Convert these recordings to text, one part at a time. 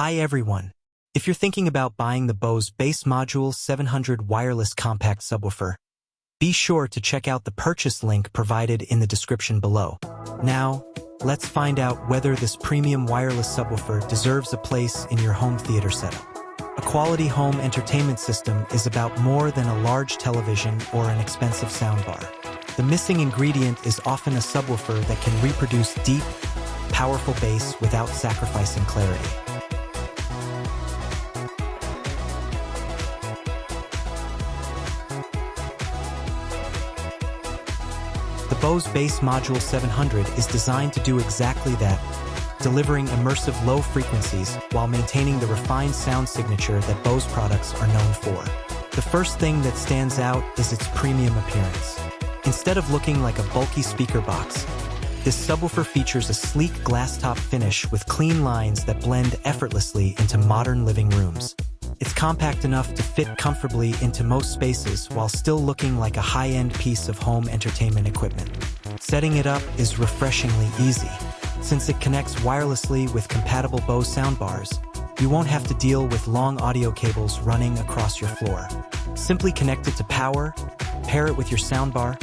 Hi everyone. If you're thinking about buying the Bose Bass Module 700 Wireless Compact Subwoofer, be sure to check out the purchase link provided in the description below. Now, let's find out whether this premium wireless subwoofer deserves a place in your home theater setup. A quality home entertainment system is about more than a large television or an expensive soundbar. The missing ingredient is often a subwoofer that can reproduce deep, powerful bass without sacrificing clarity. The Bose Bass Module 700 is designed to do exactly that, delivering immersive low frequencies while maintaining the refined sound signature that Bose products are known for. The first thing that stands out is its premium appearance. Instead of looking like a bulky speaker box, this subwoofer features a sleek glass-top finish with clean lines that blend effortlessly into modern living rooms. It's compact enough to fit comfortably into most spaces while still looking like a high-end piece of home entertainment equipment. Setting it up is refreshingly easy. Since it connects wirelessly with compatible Bose soundbars, you won't have to deal with long audio cables running across your floor. Simply connect it to power, pair it with your soundbar,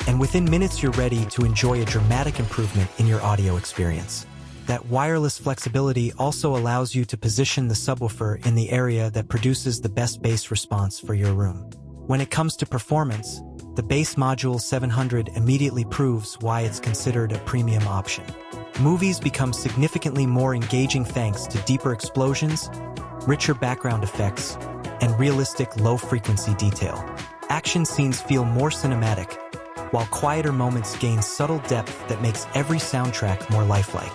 and within minutes you're ready to enjoy a dramatic improvement in your audio experience. That wireless flexibility also allows you to position the subwoofer in the area that produces the best bass response for your room. When it comes to performance, the Bass Module 700 immediately proves why it's considered a premium option. Movies become significantly more engaging thanks to deeper explosions, richer background effects, and realistic low-frequency detail. Action scenes feel more cinematic, while quieter moments gain subtle depth that makes every soundtrack more lifelike.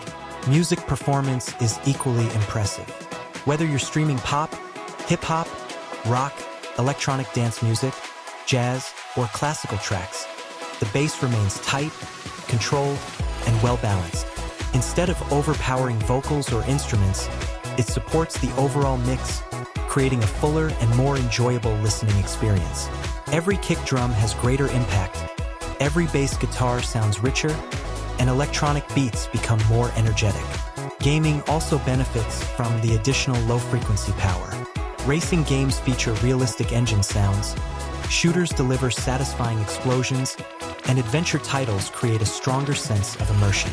Music performance is equally impressive. Whether you're streaming pop, hip-hop, rock, electronic dance music, jazz, or classical tracks, the bass remains tight, controlled, and well-balanced. Instead of overpowering vocals or instruments, it supports the overall mix, creating a fuller and more enjoyable listening experience. Every kick drum has greater impact, every bass guitar sounds richer, and electronic beats become more energetic. Gaming also benefits from the additional low-frequency power. Racing games feature realistic engine sounds, shooters deliver satisfying explosions, and adventure titles create a stronger sense of immersion.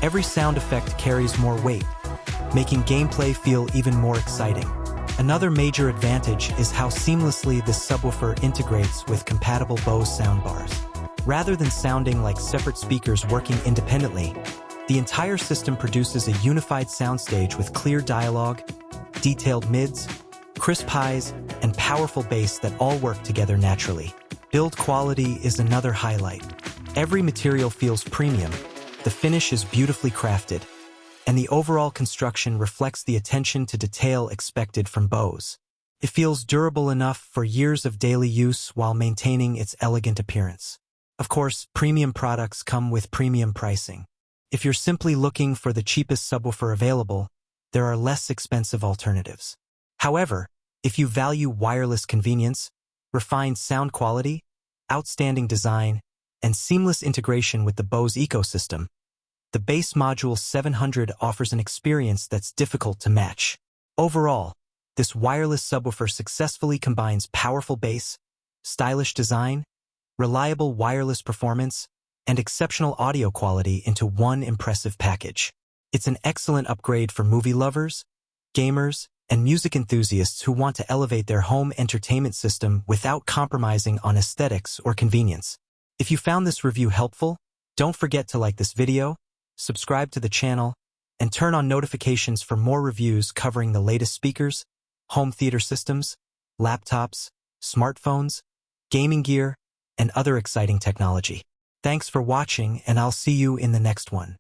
Every sound effect carries more weight, making gameplay feel even more exciting. Another major advantage is how seamlessly this subwoofer integrates with compatible Bose soundbars. Rather than sounding like separate speakers working independently, the entire system produces a unified soundstage with clear dialogue, detailed mids, crisp highs, and powerful bass that all work together naturally. Build quality is another highlight. Every material feels premium, the finish is beautifully crafted, and the overall construction reflects the attention to detail expected from Bose. It feels durable enough for years of daily use while maintaining its elegant appearance. Of course, premium products come with premium pricing. If you're simply looking for the cheapest subwoofer available, there are less expensive alternatives. However, if you value wireless convenience, refined sound quality, outstanding design, and seamless integration with the Bose ecosystem, the Bass Module 700 offers an experience that's difficult to match. Overall, this wireless subwoofer successfully combines powerful bass, stylish design, reliable wireless performance, and exceptional audio quality into one impressive package. It's an excellent upgrade for movie lovers, gamers, and music enthusiasts who want to elevate their home entertainment system without compromising on aesthetics or convenience. If you found this review helpful, don't forget to like this video, subscribe to the channel, and turn on notifications for more reviews covering the latest speakers, home theater systems, laptops, smartphones, gaming gear, and other exciting technology. Thanks for watching, and I'll see you in the next one.